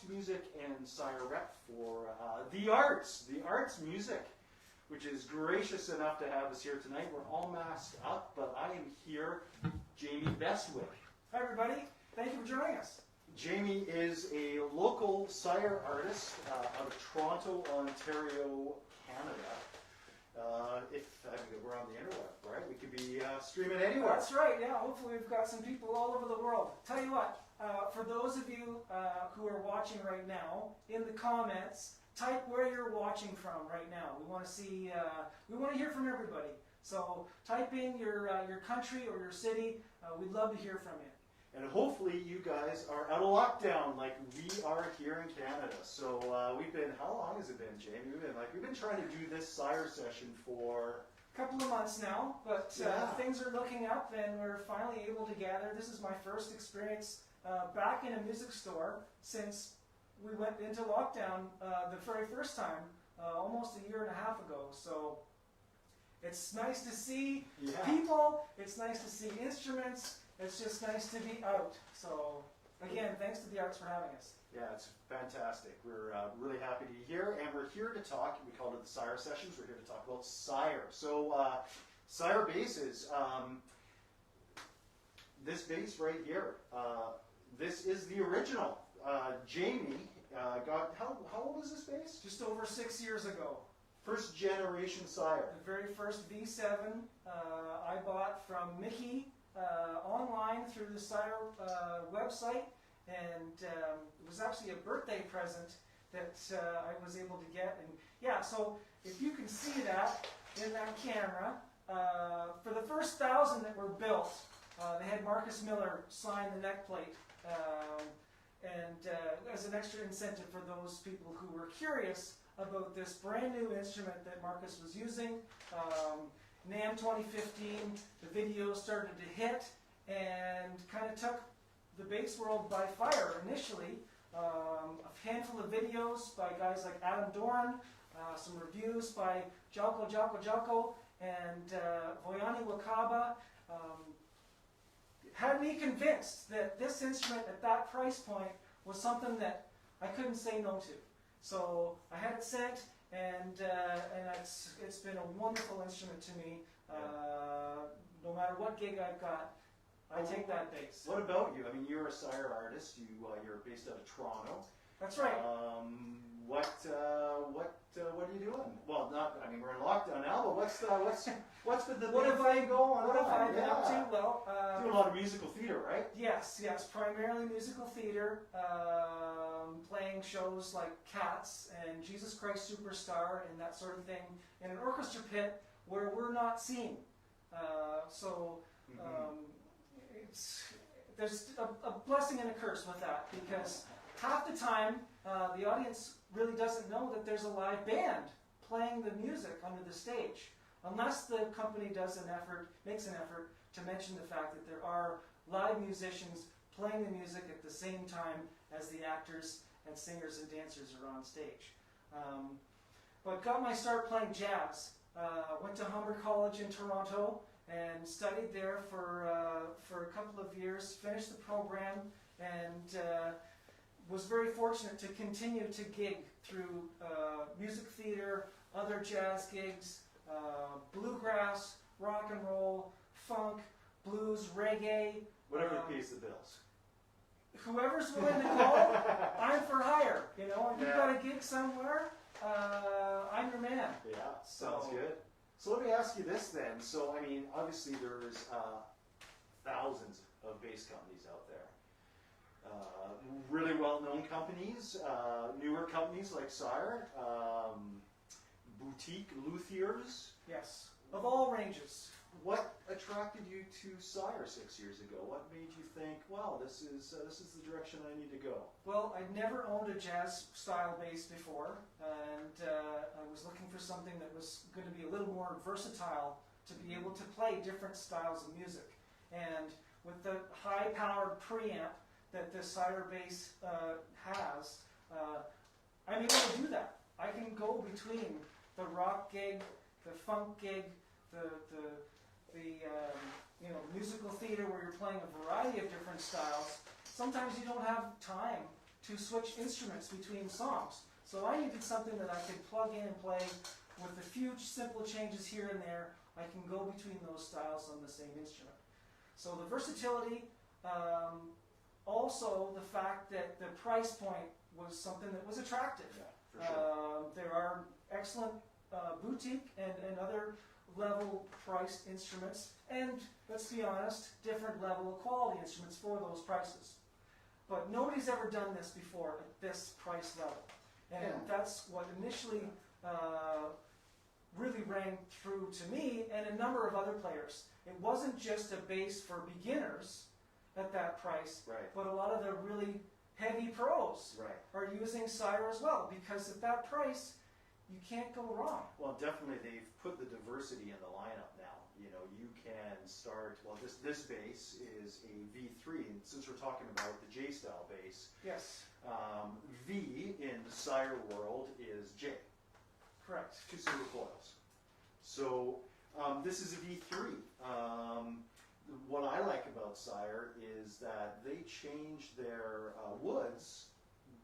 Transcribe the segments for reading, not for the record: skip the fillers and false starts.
Music and Sire rep for the Arts Music, which is gracious enough to have us here tonight. We're all masked up, but I am here with Jamie Bestwick. Hi everybody, thank you for joining us. Jamie is a local Sire artist out of Toronto, Ontario, Canada. If we're on the interweb, right? We could be streaming anywhere. That's right, yeah. Hopefully we've got some people all over the world. Tell you what, for those of you who are watching right now, in the comments, type where you're watching from right now. We want to see, we want to hear from everybody. So type in your country or your city. We'd love to hear from you. And hopefully you guys are out of lockdown like we are here in Canada. So we've been, how long has it been, Jamie? We've been trying to do this Sire session for a couple of months now, but things are looking up and we're finally able to gather. This is my first experience back in a music store since we went into lockdown the very first time, almost a year and a half ago. So it's nice to see people, it's nice to see instruments. It's just nice to be out. So, again, thanks to the Arts for having us. Yeah, it's fantastic. We're really happy to be here, and we're here to talk. We called it the Sire Sessions. We're here to talk about Sire. So, Sire Basses. This bass right here. This is the original. Jamie got, how old is this bass? Just over 6 years ago. First generation Sire. The very first V7 I bought from Mickey. Online through the Sire website, and it was actually a birthday present that I was able to get. And yeah, so if you can see that in that camera, for the first 1,000 that were built, they had Marcus Miller sign the neck plate, and as an extra incentive for those people who were curious about this brand new instrument that Marcus was using. NAMM 2015, the video started to hit and kind of took the bass world by fire initially. A handful of videos by guys like Adam Doran, some reviews by Jalko and Voyani Wakaba had me convinced that this instrument at that price point was something that I couldn't say no to. So I had it sent, and it's been a wonderful instrument to me. No matter what gig I've got, I take that bass. What about you? I mean, you're a Sire artist. You're based out of Toronto. That's right. What are you doing? Well, not. I mean, we're in lockdown now, but what's been the What big have I thing going on? What have I been up to? Well, doing a lot of musical theater, right? yes, primarily musical theater, playing shows like Cats and Jesus Christ Superstar and that sort of thing in an orchestra pit where we're not seen. There's a blessing and a curse with that, because half the time the audience really doesn't know that there's a live band playing the music under the stage, unless the company makes an effort to mention the fact that there are live musicians playing the music at the same time as the actors and singers and dancers are on stage. But got my start playing jazz. Went to Humber College in Toronto and studied there for a couple of years, finished the program, and was very fortunate to continue to gig through music theater, other jazz gigs, bluegrass, rock and roll, funk, blues, reggae. Whatever pays the bills. Whoever's willing to call, I'm for hire. You know, if you've got a gig somewhere, I'm your man. Yeah, sounds good. So let me ask you this then. So, I mean, obviously there's thousands of bass companies out there. Really well-known companies, newer companies like Sire, boutique luthiers. Yes, of all ranges. What attracted you to Sire 6 years ago? What made you think, wow, this is the direction I need to go? Well, I'd never owned a jazz-style bass before, and I was looking for something that was going to be a little more versatile to be able to play different styles of music. And with the high-powered preamp that the Sire Bass has, I'm able to do that. I can go between the rock gig, the funk gig, the musical theater where you're playing a variety of different styles. Sometimes you don't have time to switch instruments between songs. So I needed something that I could plug in and play with a few simple changes here and there. I can go between those styles on the same instrument. So the versatility, also the fact that the price point was something that was attractive. Yeah, for sure. There are excellent boutique and other level priced instruments, and let's be honest, different level of quality instruments for those prices. But nobody's ever done this before at this price level. And that's what initially really rang true to me and a number of other players. It wasn't just a bass for beginners at that price, right, but a lot of the really heavy pros are using Sire as well, because at that price, you can't go wrong. Well, definitely they've put the diversity in the lineup now. You know, you can start, well, this bass is a V3, and since we're talking about the J-style bass, yes, V in the Sire world is J. Correct. 2 single coils. So this is a V3. What I like about Sire is that they change their woods,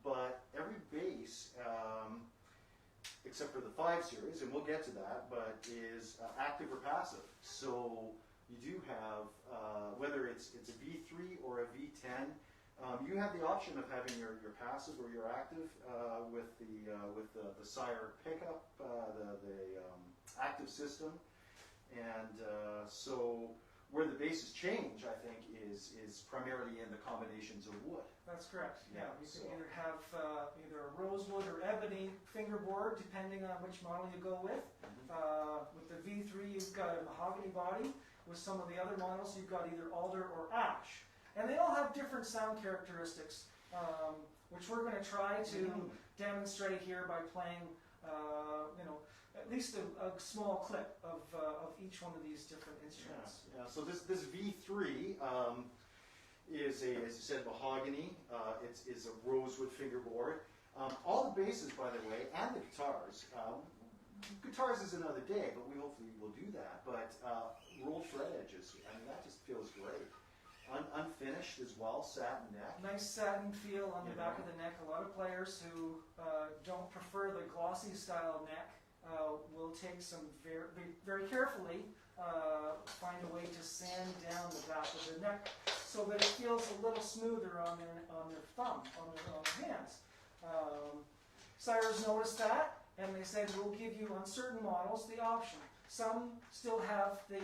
but every bass, except for the 5 series, and we'll get to that, but is active or passive. So you do have, whether it's a V3 or a V10, you have the option of having your passive or your active with the Sire pickup, the active system, and so where the basses change, I think, is primarily in the combinations of wood. That's correct. Yeah, you so. can either have either a rosewood or ebony fingerboard, depending on which model you go with. With the V3, you've got a mahogany body. With some of the other models, you've got either alder or ash. And they all have different sound characteristics, which we're going to try to demonstrate here by playing, at least a small clip of each one of these different instruments. Yeah. So this V3 is a, as you said, mahogany. It's a rosewood fingerboard. All the basses, by the way, and the guitars. Guitars is another day, but we hopefully will do that. But rolled fret edges, I mean, that just feels great. Unfinished as well, satin neck. Nice satin feel on the back of the neck. A lot of players who don't prefer the glossy style neck we'll take some very carefully find a way to sand down the back of the neck so that it feels a little smoother on their thumb, on their hands. Sire's noticed that, and they said we'll give you on certain models the option. Some still have the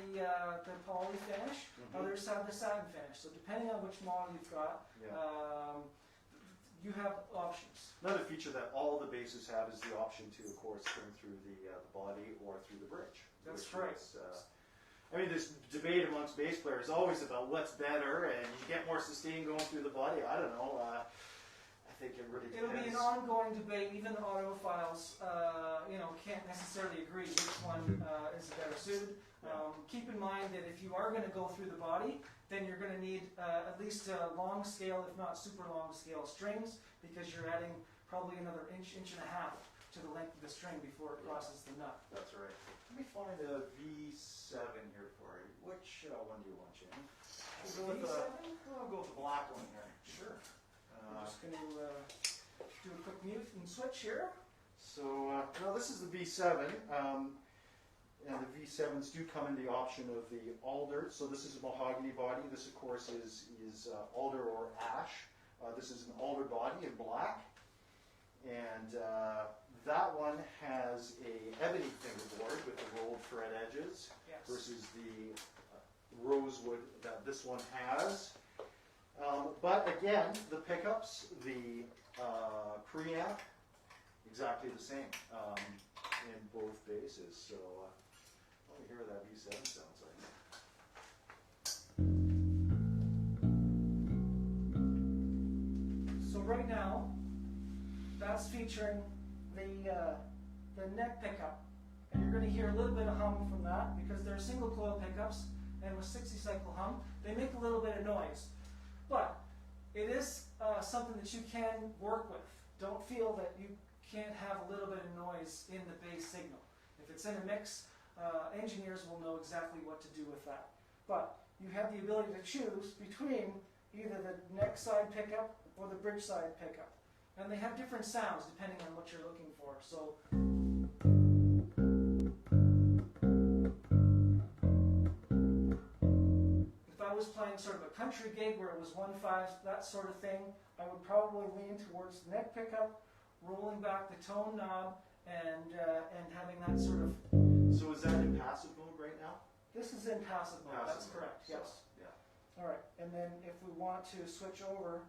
poly finish, others have the satin finish. So depending on which model you've got, you have options. Another feature that all the bases have is the option to, of course, trim through the body or through the bridge. That's right. I mean, this debate amongst bass players is always about what's better, and you get more sustain going through the body. I don't know. I think it really depends. It'll be an ongoing debate. Even the audiophiles, can't necessarily agree which one is better suited. Keep in mind that if you are going to go through the body, then you're going to need at least long scale, if not super long scale strings, because you're adding probably another inch and a half to the length of the string before it crosses the nut. That's right. Let me find a V7 here for you. Which one do you want, Jim? I'll I'll go with the black one here. Sure. I'm just going to do a quick mute and switch here. So, now this is the V7, and the V7s do come in the option of the alder. So this is a mahogany body. This, of course, is alder or ash. This is an alder body in black, and that one has a ebony fingerboard with the rolled thread edges versus the rosewood that this one has. But again, the pickups, the preamp, exactly the same in both bases. So let me hear what that V7 sounds like. So right now, that's featuring the neck pickup, and you're going to hear a little bit of hum from that because they're single coil pickups, and with 60 cycle hum, they make a little bit of noise. But it is something that you can work with. Don't feel that you can't have a little bit of noise in the bass signal. If it's in a mix, engineers will know exactly what to do with that. But you have the ability to choose between either the neck side pickup or the bridge side pickup. And they have different sounds depending on what you're looking for. So if I was playing sort of a country gig where it was 1/5, that sort of thing, I would probably lean towards the neck pickup, rolling back the tone knob, and having that sort of. So is that in passive mode right now? This is in passive mode. Passive That's mode, correct. so, Yes. Yeah. All right. And then if we want to switch over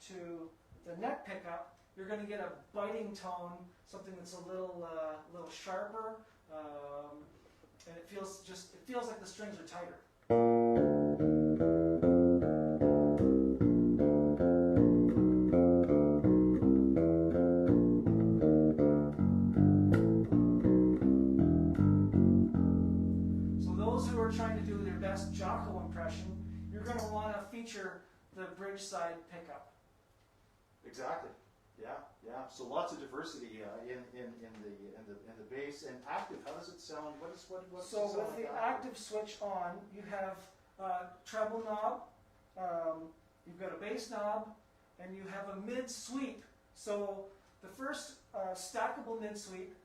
to the neck pickup, you're going to get a biting tone, something that's a little sharper, and it feels like the strings are tighter. So those who are trying to do their best Jocko impression, you're going to want to feature the bridge side pickup. Exactly. Yeah. So lots of diversity in the bass and active. How does it sound? What's So the with sound the like active switch on, you have treble knob, you've got a bass knob, and you have a mid sweep. So the first stackable mid sweep,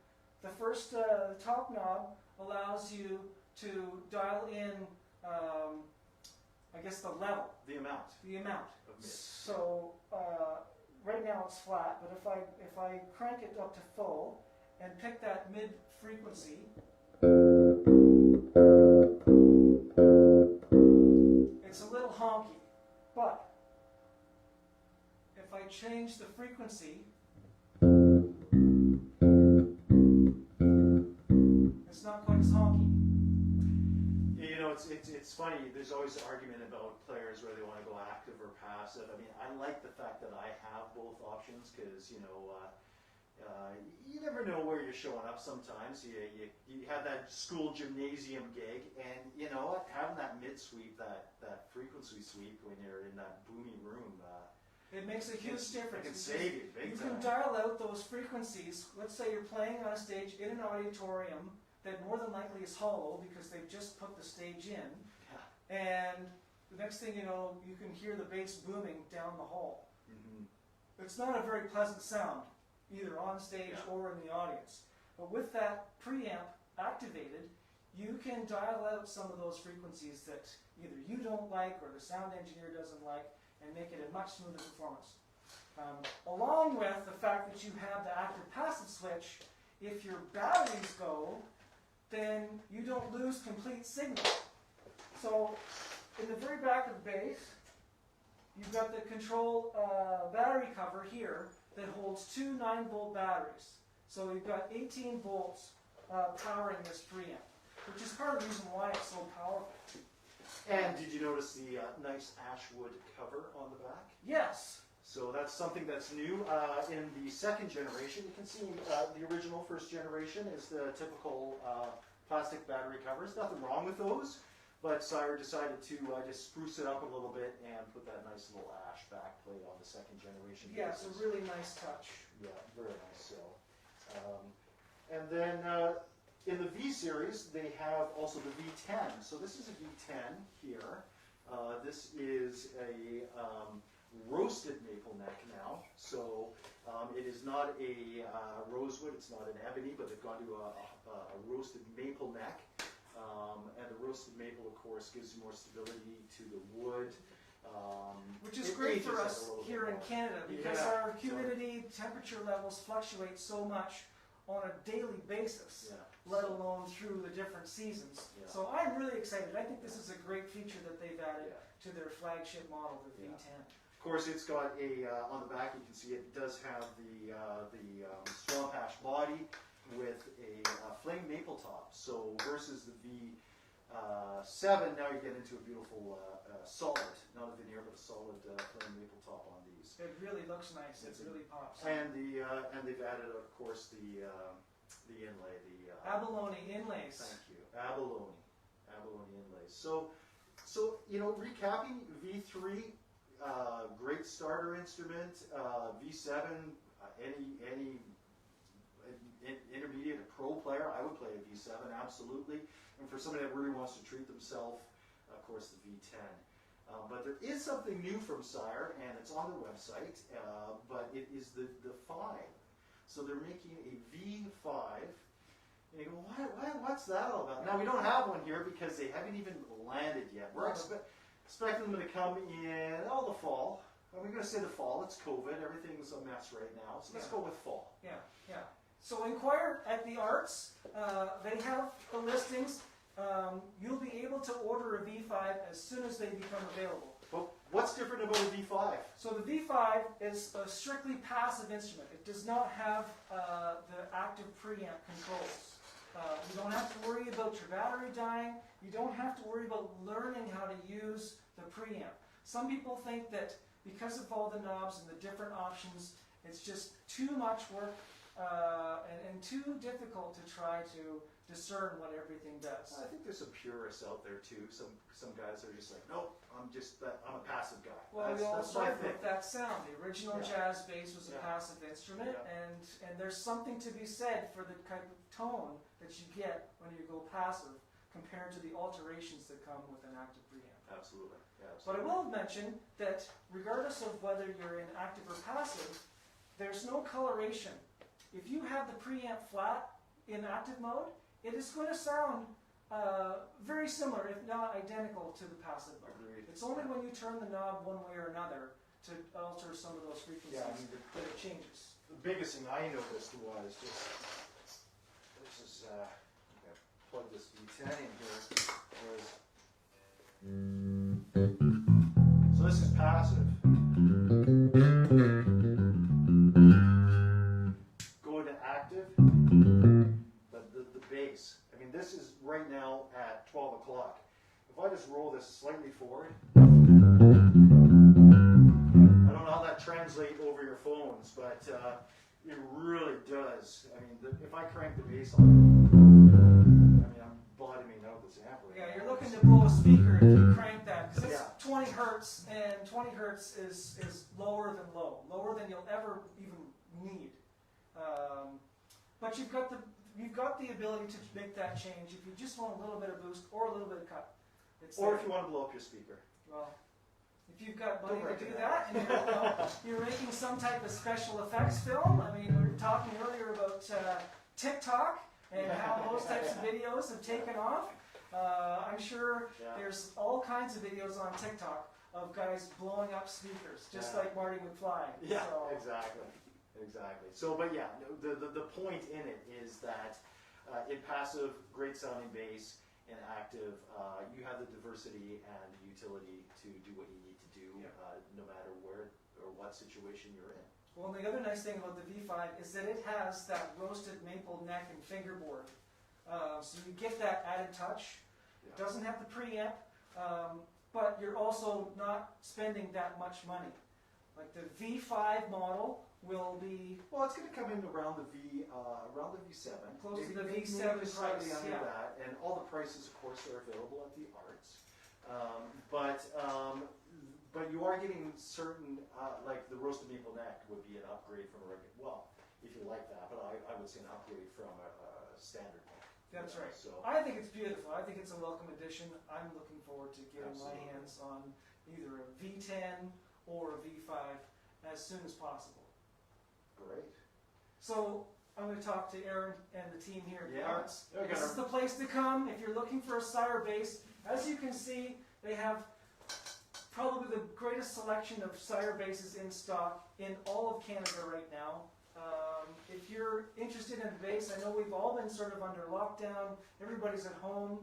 the first top knob allows you to dial in, I guess, the level. The amount. Of mid. So right now it's flat, but if I crank it up to full and pick that mid frequency, it's a little honky. But if I change the frequency, it's not quite as honky. You know, it's funny. There's always an argument about players where they want to go active or passive. I mean, I like the fact that I have both options because you never know where you're showing up. Sometimes you have that school gymnasium gig, and you know what, having that mid sweep, that frequency sweep when you're in that boomy room. It makes a huge difference. It can save you big time. You can dial out those frequencies. Let's say you're playing on a stage in an auditorium that more than likely is hollow because they've just put the stage in. Yeah. And the next thing you know, you can hear the bass booming down the hall. Mm-hmm. It's not a very pleasant sound, either on stage or in the audience. But with that preamp activated, you can dial out some of those frequencies that either you don't like or the sound engineer doesn't like, and make it a much smoother performance. Along with the fact that you have the active-passive switch, if your batteries go, then you don't lose complete signal. So in the very back of the bass, you've got the control battery cover here that holds two 9-volt batteries. So you've got 18 volts powering this preamp, which is part of the reason why it's so powerful. And did you notice the nice ashwood cover on the back? Yes. So that's something that's new. In the second generation, you can see the original first generation is the typical plastic battery covers. Nothing wrong with those, but Sire decided to just spruce it up a little bit and put that nice little ash backplate on the second generation. Yeah, it's a really nice touch. Yeah, very nice. So, and then in the V series, they have also the V10. So this is a V10 here. This is a roasted maple neck now. So it is not a rosewood, it's not an ebony, but they've gone to a roasted maple neck. And the roasted maple, of course, gives more stability to the wood. Which is great for us here in Canada, because our humidity, temperature levels fluctuate so much on a daily basis, let alone through the different seasons. So I'm really excited. I think this is a great feature that they've added to their flagship model, the V10. Of course, it's got a, on the back you can see it does have the swamp ash body with a flame maple top. So versus the V7, now you get into a beautiful solid, not a veneer, but a solid flame maple top on these. It really looks nice. It really pops. And they've added, of course, the inlay, the abalone inlays. Thank you, abalone inlays. So you know, recapping V3. Great starter instrument. V7, any intermediate or pro player, I would play a V7 absolutely. And for somebody that really wants to treat themselves, of course, the V10. But there is something new from Sire, and it's on their website. But it is the 5. So they're making a V5. And you go, what's that all about? Now we don't have one here because they haven't even landed yet. We're expecting them to come in, the fall. We're going to say the fall. It's COVID. Everything's a mess right now. So let's go with fall. Yeah. So inquire at the Arts. They have the listings. You'll be able to order a V5 as soon as they become available. Well, what's different about a V5? So the V5 is a strictly passive instrument. It does not have the active preamp controls. You don't have to worry about your battery dying. You don't have to worry about learning how to use the preamp. Some people think that because of all the knobs and the different options, it's just too much work and too difficult to try to discern what everything does. I think there's some purists out there too. Some guys are just like, nope, I'm a passive guy. Well, we all started with that sound. The original jazz bass was a passive instrument, and there's something to be said for the type of tone that you get when you go passive compared to the alterations that come with an active preamp. Absolutely. But I will mention that regardless of whether you're in active or passive, there's no coloration. If you have the preamp flat in active mode, it is going to sound very similar, if not identical, to the passive mode. Agreed. It's only when you turn the knob one way or another to alter some of those frequencies that it changes. The biggest thing I noticed was just, plug this V10 in here, so this is passive. Go to active, but the bass, I mean this is right now at 12 o'clock. If I just roll this slightly forward, I don't know how that translates over your phones, but it really does. I mean, if I crank the bass on, I'm bottoming out this amp right now. Yeah, you're looking to blow a speaker if you crank that, because it's 20 hertz, and 20 hertz is lower than low, lower than you'll ever even need. But you've got the ability to make that change if you just want a little bit of boost or a little bit of cut. If you want to blow up your speaker. Well, if you've got money to do that, and you're making some type of special effects film. I mean, we were talking earlier about TikTok and how those types of videos have taken off. I'm sure there's all kinds of videos on TikTok of guys blowing up speakers, just like Marty McFly. Yeah, So. exactly. So, but yeah, the point in it is that in passive, great sounding bass, in active, you have the diversity and utility to do what you need to do, no matter where or what situation you're in. Well, and the other nice thing about the V5 is that it has that roasted maple neck and fingerboard. So you get that added touch. It doesn't have the preamp, but you're also not spending that much money. Like the V5 model will be... Well, it's going to come in around the V7. Close to the maybe V7 slightly price, under that, and all the prices, of course, are available at the Arts. But you are getting certain, like the roasted maple neck would be an upgrade from a regular, well, if you like that, but I would say an upgrade from a standard neck. That's right. So, I think it's beautiful. I think it's a welcome addition. I'm looking forward to getting my Absolutely. hands on either a V10 or a V5 as soon as possible. great. So I'm going to talk to Aaron and the team here at the Arts. Okay. This is the place to come if you're looking for a Sire Bass. As you can see, they have probably the greatest selection of Sire basses in stock in all of Canada right now. If you're interested in bass, I know we've all been sort of under lockdown. Everybody's at home.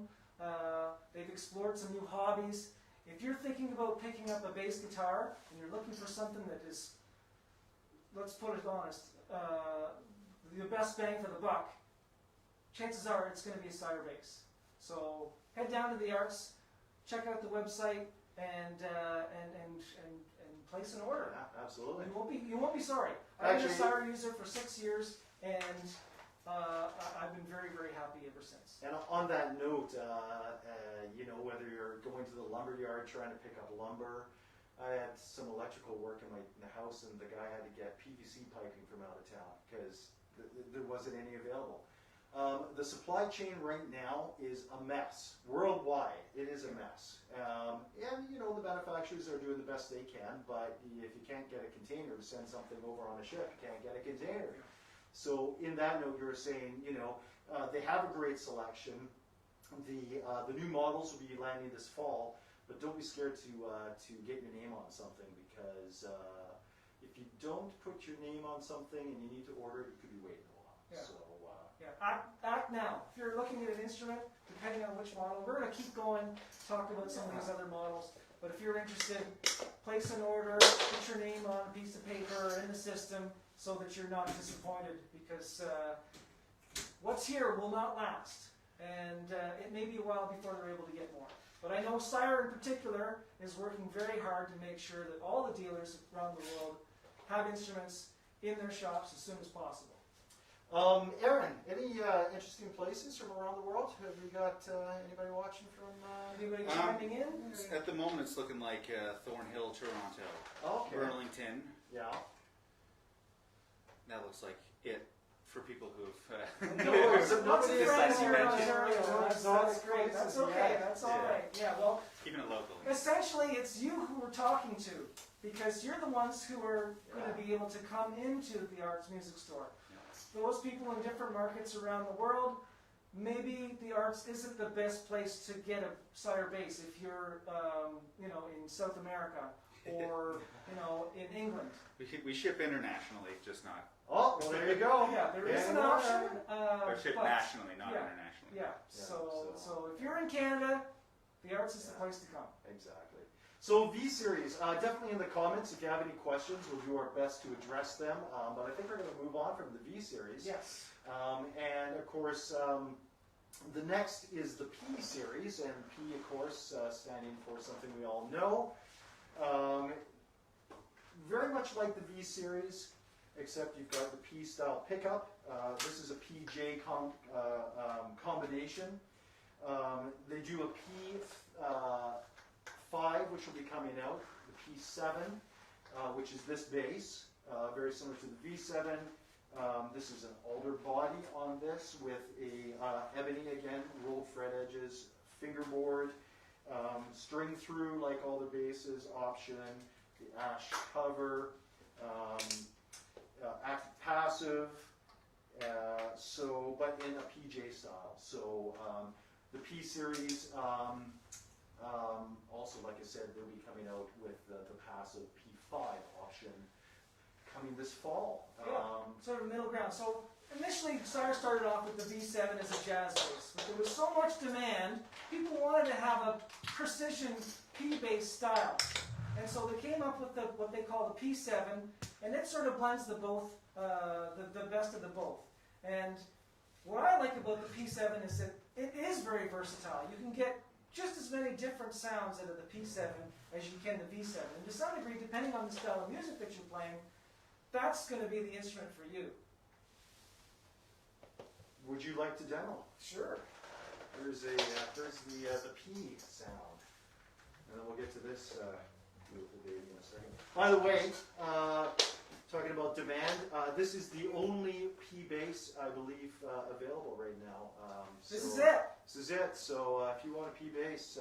They've explored some new hobbies. If you're thinking about picking up a bass guitar and you're looking for something that is, let's put it honest, the best bang for the buck, chances are it's going to be a Sire Bass. So head down to the Arts, check out the website, and place an order. Yeah, absolutely. You won't be sorry. I've been a Actually- Sire user for 6 years, and I've been very, very happy ever since. And on that note, you know, whether you're going to the lumber yard trying to pick up lumber, I had some electrical work in the house, and the guy had to get PVC piping from out of town because there wasn't any available. The supply chain right now is a mess. Worldwide, it is a mess. And, you know, the manufacturers are doing the best they can, but if you can't get a container to send something over on a ship, you can't get a container. So in that note, you were saying, you know, they have a great selection. The new models will be landing this fall, but don't be scared to get your name on something, because if you don't put your name on something and you need to order it, you could be waiting a while. Yeah. So, Act now. If you're looking at an instrument, depending on which model, we're going to keep going, talk about some of these other models. But if you're interested, place an order, put your name on a piece of paper or in the system so that you're not disappointed, because what's here will not last. And it may be a while before they're able to get more. But I know Sire in particular is working very hard to make sure that all the dealers around the world have instruments in their shops as soon as possible. Aaron, any interesting places from around the world? Have you got anybody watching from? Anybody chiming in? At the moment, it's looking like Thornhill, Toronto, Okay. Burlington. Yeah. That looks like it for people who've. No worries. Lots of Nobody friends is here in mentioned. Ontario. That's great. That's okay. Yeah. That's all Yeah. right. Yeah, well, Keeping it local. essentially it's you who we're talking to, because you're the ones who are going to be able to come into the Arts Music Store. Those people in different markets around the world, maybe the Arts isn't the best place to get a Sire Bass if you're, you know, in South America or, you know, in England. We ship internationally, just not. Oh, well, there you go. Yeah, there is an Yeah. option. Or ship but- nationally, not yeah. internationally. Yeah, so- so if you're in Canada, the Arts is the place to come. Exactly. So V-Series, definitely in the comments if you have any questions, we'll do our best to address them. But I think we're going to move on from the V-Series. Yes. And of course, the next is the P-Series, and P, of course, standing for something we all know. Very much like the V-Series, except you've got the P-style pickup. This is a PJ combination. They do a P5, which will be coming out, the P7, which is this bass, very similar to the V7. This is an alder body on this with a ebony, again, rolled fret edges, fingerboard, string through like all the basses, option, the ash cover, active passive, but in a PJ style. So the P series, also, like I said, they'll be coming out with the passive P5 option coming this fall. Sort of middle ground. So initially, Sire started off with the V7 as a jazz bass, but there was so much demand, people wanted to have a precision P bass style. And so they came up with what they call the P7, and it sort of blends the best of the both. And what I like about the P7 is that it is very versatile. You can get just as many different sounds out of the P7 as you can the V7. And to some degree, depending on the style of music that you're playing, that's going to be the instrument for you. Would you like to demo? Sure. Here's the P sound, and then we'll get to this beautiful baby in a second. By the way, talking about demand, this is the only P bass I believe available right now. This is it. This is it. So if you want a P bass,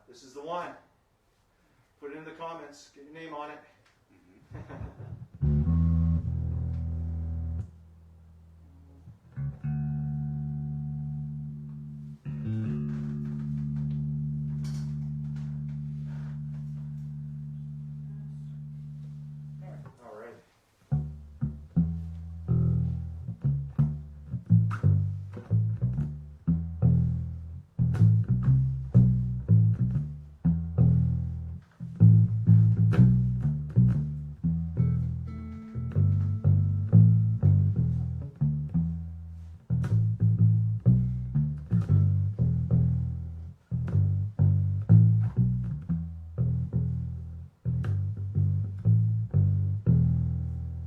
this is the one. Put it in the comments. Get your name on it. All right.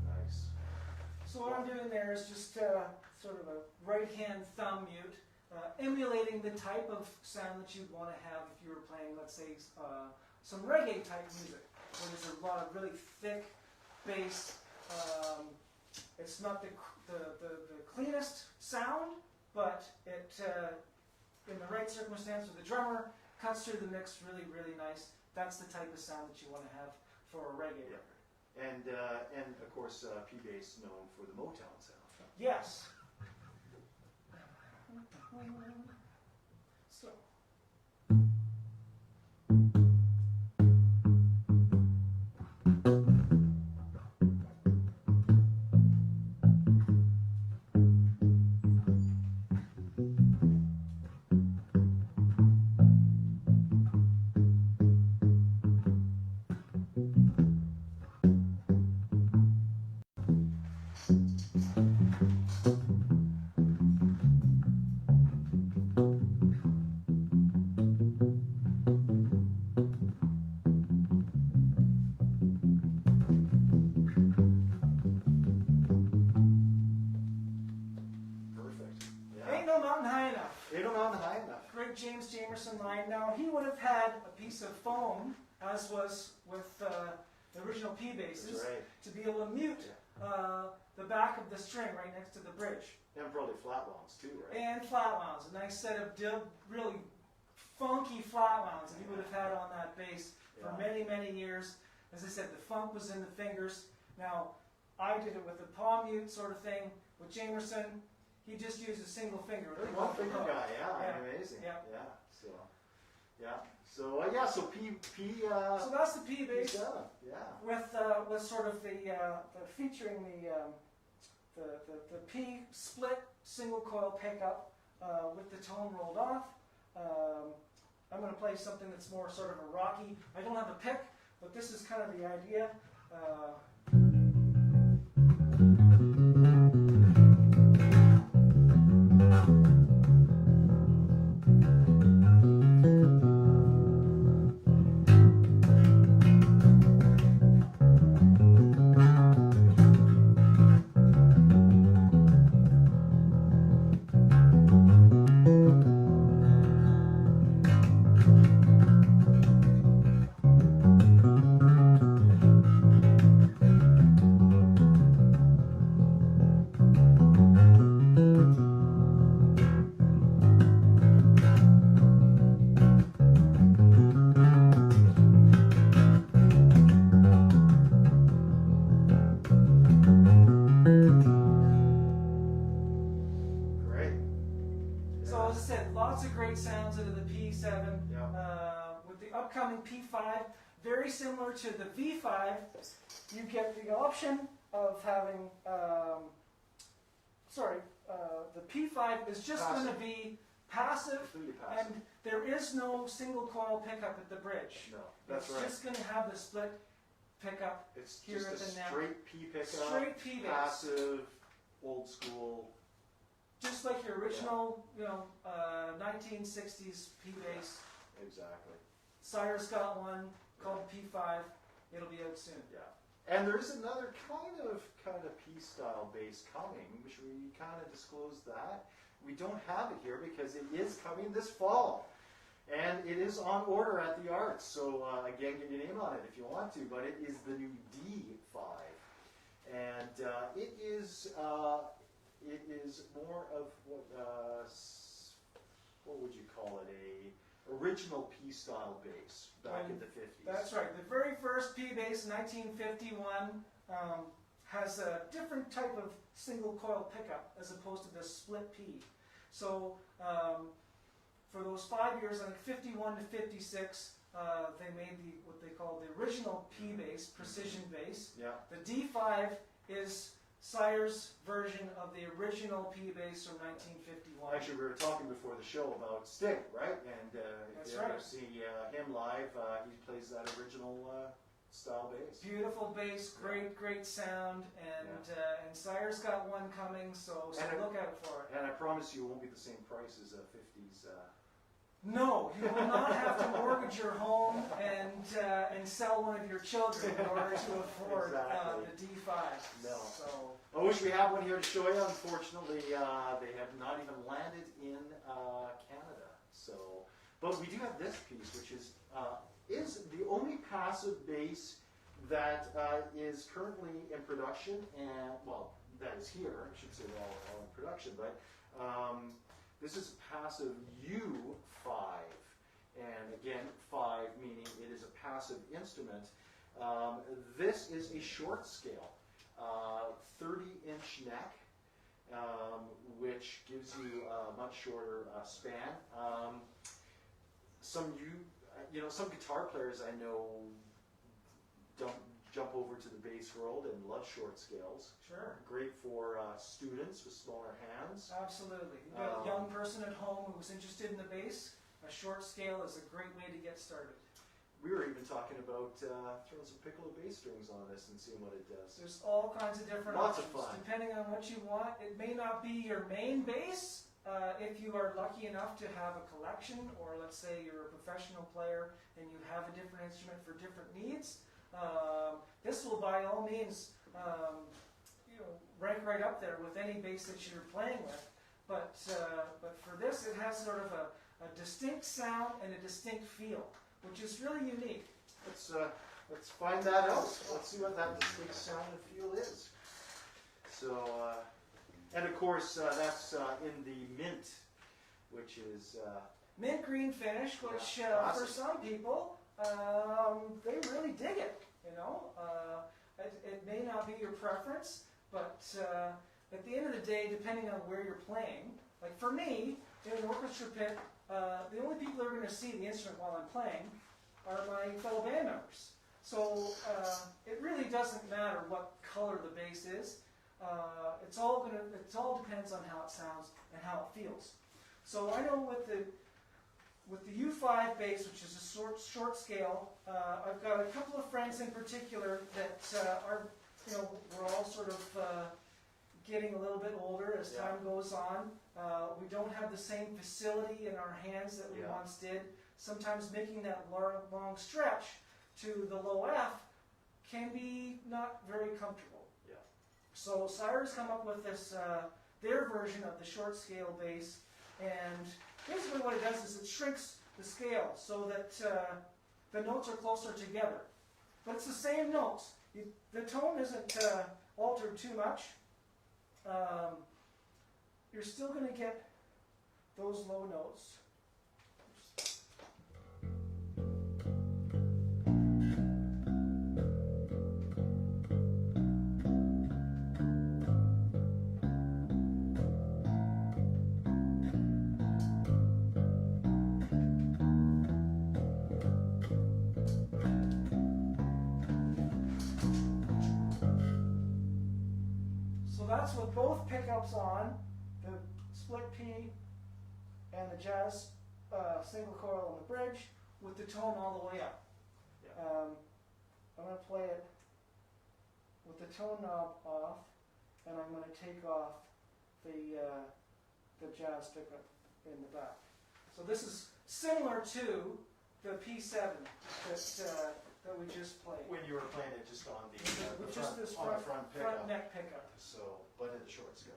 Nice. So what I'm doing there is just sort of a right-hand thumb mute, emulating the type of sound that you'd want to have if you were playing, let's say, some reggae-type music, where there's a lot of really thick bass. It's not the cleanest sound, but it, in the right circumstance with the drummer, cuts through the mix really, really nice. That's the type of sound that you want to have for a reggae record. And of course, P bass known for the Motown sound. Yes. So. James Jamerson line. Now, he would have had a piece of foam, as was with the original P basses, right, to be able to mute the back of the string right next to the bridge. And probably flat wounds too, right? And flat wounds. A nice set of really funky flat wounds that he would have had on that bass for many, many years. As I said, the funk was in the fingers. Now, I did it with a palm mute sort of thing. With Jamerson, he just used a single finger. Really one finger guy, amazing. So so that's the P bass. P7, with sort of the featuring the P split single coil pickup with the tone rolled off. I'm going to play something that's more sort of a rocky. I don't have a pick, but this is kind of the idea. So as I said, lots of great sounds out of the P7. Yeah. With the upcoming P5, very similar to the V5, you get the option of having, the P5 is just going to be passive, Completely passive. and there is no single coil pickup at the bridge. No, that's It's right. just going to have the split pickup. It's here just a at the neck. straight P pickup, Straight P bass. passive, old school. Just like your original, 1960s P bass. Exactly. Sire's got one called P5. It'll be out soon. Yeah. And there is another kind of P style bass coming. Should we kind of disclose that? We don't have it here because it is coming this fall. And it is on order at the Arts. So again, get your name on it if you want to. But it is the new D5. And it is more of what would you call it? A original P style bass back in the 50s. That's right. The very first P bass, 1951, has a different type of single coil pickup as opposed to the split P. So for those 5 years, like 51 to 56, they made what they call the original P bass, precision bass. Yeah. The D5 is Sire's version of the original P bass from 1951. Actually, we were talking before the show about Sting, right? And That's if you ever right. see him live, he plays that original style bass. Beautiful bass, great sound, and Sire's got one coming, so look out for it. And I promise you, it won't be the same price as a 50s. No, you will not have to mortgage your home and sell one of your children in order to afford Exactly. the D5. No. So I wish we had one here to show you. Unfortunately, they have not even landed in Canada. So, but we do have this piece, which is the only passive bass that is currently in production, and well, that is here. I should say they're all in production, but this is passive U5, and again, 5 meaning it is a passive instrument. This is a short scale, 30-inch neck, which gives you a much shorter span. Some guitar players I know don't jump over to the bass world and love short scales. sure. Great for students with smaller hands. Absolutely. You've got a young person at home who's interested in the bass, a short scale is a great way to get started. We were even talking about throwing some piccolo bass strings on this and seeing what it does. There's all kinds of different Lots of options, fun. depending on what you want. It may not be your main bass. If you are lucky enough to have a collection, or let's say you're a professional player and you have a different instrument for different needs, this will by all means rank right up there with any bass that you're playing with. But for this, it has sort of a distinct sound and a distinct feel, which is really unique. Let's find that out. Let's see what that distinct sound and feel is. So, and of course, that's in the mint, which is Mint green finish, which Yeah, for classic. some people, they really dig it. It may not be your preference, but at the end of the day, depending on where you're playing, like for me, in an orchestra pit, the only people who are going to see the instrument while I'm playing are my fellow band members. So it really doesn't matter what color the bass is. It all depends on how it sounds and how it feels. So I know with the U5 bass, which is a short scale, I've got a couple of friends in particular that are, we're all sort of getting a little bit older as time goes on. We don't have the same facility in our hands that we once did. Sometimes making that long stretch to the low F can be not very comfortable. Yeah. So Sire's come up with this, their version of the short scale bass, and basically what it does is it shrinks the scale so that the notes are closer together. But it's the same notes. The tone isn't altered too much. You're still going to get those low notes. that's with both pickups on, the split P and the jazz single coil on the bridge, with the tone all the way up. Yeah. I'm going to play it with the tone knob off, and I'm going to take off the jazz pickup in the back. So this is similar to the P7 that we just played. When you were playing it just on the With front, just this on the front pickup. front neck pickup. So, but in the short scale.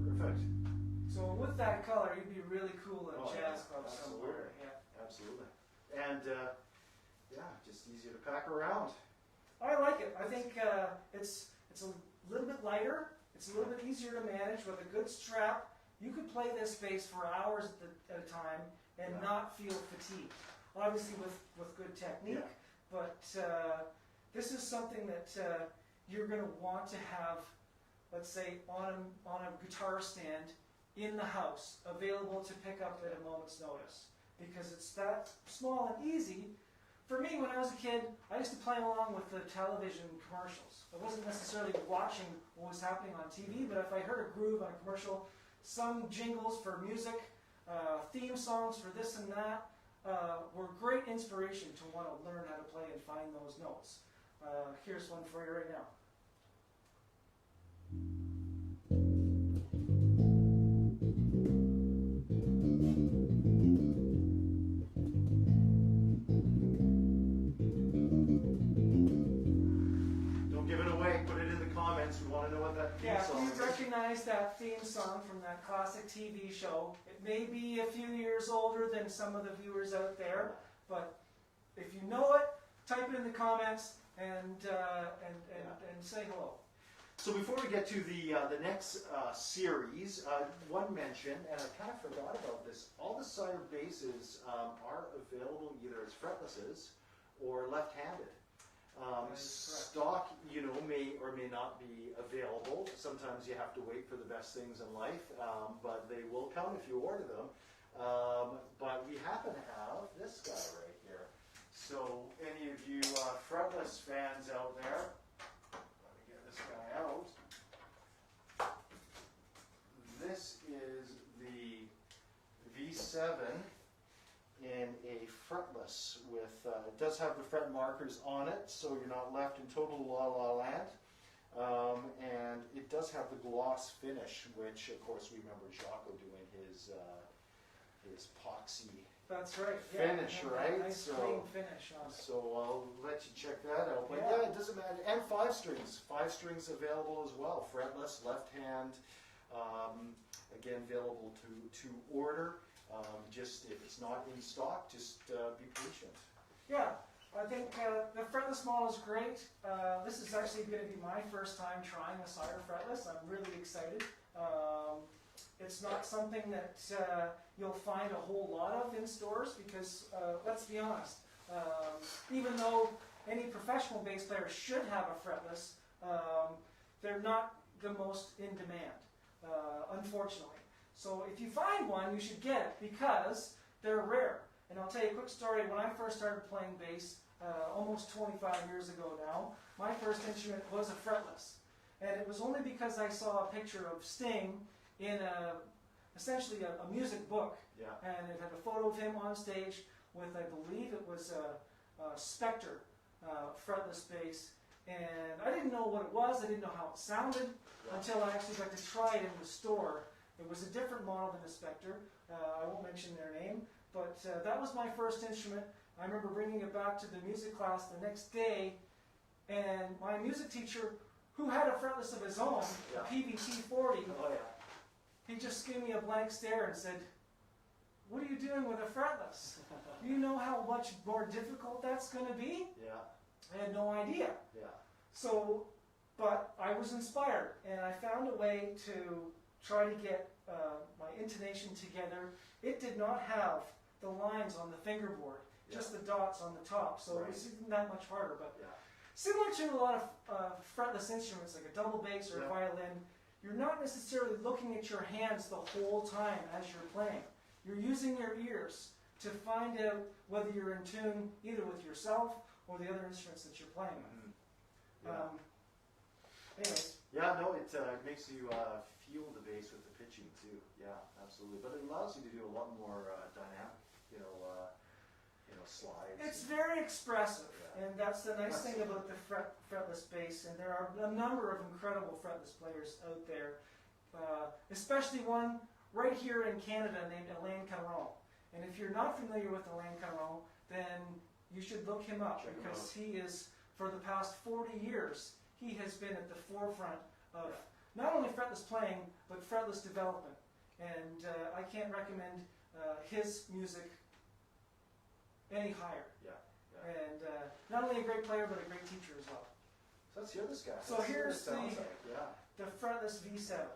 Perfect. So with that color, you'd be really cool at Oh, a jazz yeah, club absolutely. somewhere. Yeah. Absolutely. And yeah, just easier to pack around. I like it. I think it's a little bit lighter. It's a little bit easier to manage with a good strap. You could play this bass for hours at a time and Yeah. not feel fatigued. Obviously with good technique, Yeah. but this is something that you're going to want to have, let's say, on a guitar stand in the house, available to pick up at a moment's notice, because it's that small and easy. For me, when I was a kid, I used to play along with the television commercials. I wasn't necessarily watching what was happening on TV, but if I heard a groove on a commercial, some jingles for music, theme songs for this and that, were great inspiration to want to learn how to play and find those notes. Here's one for you right now. Don't give it away. Put it in the comments. We want to know what that theme Yeah, song if is. you recognize that theme song from that classic TV show, it may be a few years older than some of the viewers out there, but if you know it, type it in the comments and say hello. So before we get to the next series, one mention, and I kind of forgot about this, all the Sire basses are available either as fretlesses or left-handed. That is correct. Stock, may or may not be available. Sometimes you have to wait for the best things in life, but they will come if you order them. But we happen to have this guy right here. So any of you fretless fans out there, let me get this guy out. This is the V7 in a fretless with, it does have the fret markers on it, so you're not left in total la-la land. And it does have the gloss finish, which of course we remember Jocko doing his epoxy That's right. finish, and right? Nice clean finish on it. So I'll let you check that out. But Yeah. yeah, it doesn't matter. And 5 strings. 5 strings available as well. Fretless, left hand. Again, available to order. Just if it's not in stock, just be patient. Yeah, I think the fretless model is great. This is actually going to be my first time trying a Sire fretless. I'm really excited. It's not something that you'll find a whole lot of in stores because, let's be honest, even though any professional bass player should have a fretless, they're not the most in demand, unfortunately. So if you find one, you should get it because they're rare. And I'll tell you a quick story. When I first started playing bass, almost 25 years ago now, my first instrument was a fretless. And it was only because I saw a picture of Sting in essentially a music book. Yeah. And it had a photo of him on stage with, I believe it was a Spectre fretless bass. And I didn't know what it was, I didn't know how it sounded until I actually got to try it in the store. It was a different model than a Spectre. I won't mention their name, but that was my first instrument. I remember bringing it back to the music class the next day, and my music teacher, who had a fretless of his own, Yeah. a PVT 40, Oh yeah. he just gave me a blank stare and said, "What are you doing with a fretless? Do you know how much more difficult that's going to be?" Yeah. I had no idea. Yeah. So, but I was inspired, and I found a way to try to get my intonation together. It did not have the lines on the fingerboard, Yeah. just the dots on the top. So Right. it's not that much harder. But Yeah. similar to a lot of fretless instruments like a double bass or a Yeah. violin, you're not necessarily looking at your hands the whole time as you're playing. You're using your ears to find out whether you're in tune either with yourself or the other instruments that you're playing with. Yeah. Anyways, Yeah, no, it makes you feel the bass with the pitching too. Yeah, absolutely. But it allows you to do a lot more dynamic, slides. it's very expressive, Yeah. and that's the nice That's thing about the fretless bass. And there are a number of incredible fretless players out there, especially one right here in Canada named Alain Caron. And if you're not familiar with Alain Caron, then you should look him up, Check him because out. he is, for the past 40 years, he has been at the forefront of not only fretless playing, but fretless development. And I can't recommend his music any higher. Yeah. And not only a great player, but a great teacher as well. So let's hear this guy. So Let's see what here's it sounds the- like. Yeah. The fretless V7.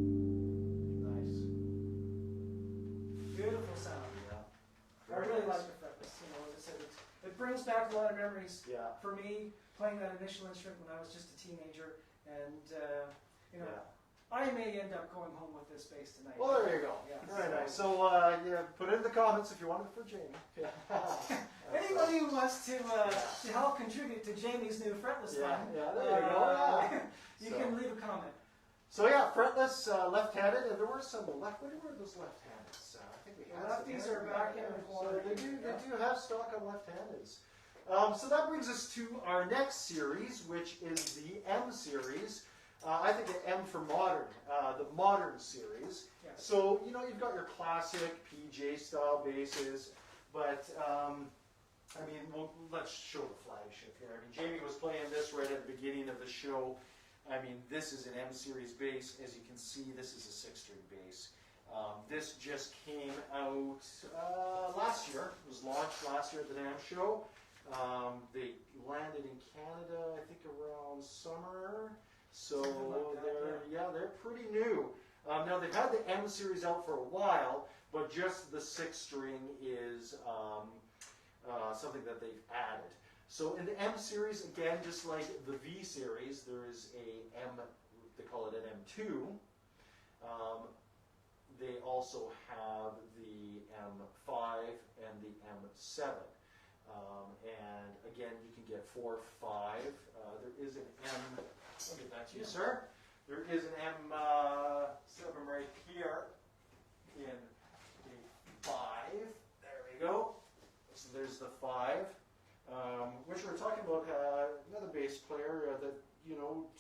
Nice. Beautiful sound. Yeah. I really like the fretless. As I said, it brings back a lot of memories Yeah. for me playing that initial instrument when I was just a teenager. And, Yeah. I may end up going home with this bass tonight. Well, there you go. Yeah. Very nice. So, yeah, put it in the comments if you want it for Jamie. Yeah. Anybody who wants to help contribute to Jamie's new fretless Yeah, line, yeah, there you go. Yeah. you So- can leave a comment. So yeah, fretless, left-handed, and there were some left. Where were those left-handeds? I think we The had some lefties there. are back in the So corner. they do have stock on left-handeds. So that brings us to our next series, which is the M series. I think the M for modern, the modern series. Yes. So you've got your classic PJ style basses, but let's show the flagship here. Jamie was playing this right at the beginning of the show. This is an M series bass. As you can see, this is a 6-string bass. This just came out last year. It was launched last year at the NAMM show. They landed in Canada, I think, around summer. So Something like that, they're pretty new. Now they've had the M series out for a while, but just the 6-string is something that they've added. So in the M series, again, just like the V series, there is a M. They call it an M2. They also have the M5 and the M7. And again, you can get 4, 5. There is an M. I'll get back to you, sir. There is an M7 right here in the 5. There we go. So there's the 5. Which we're talking about another bass player that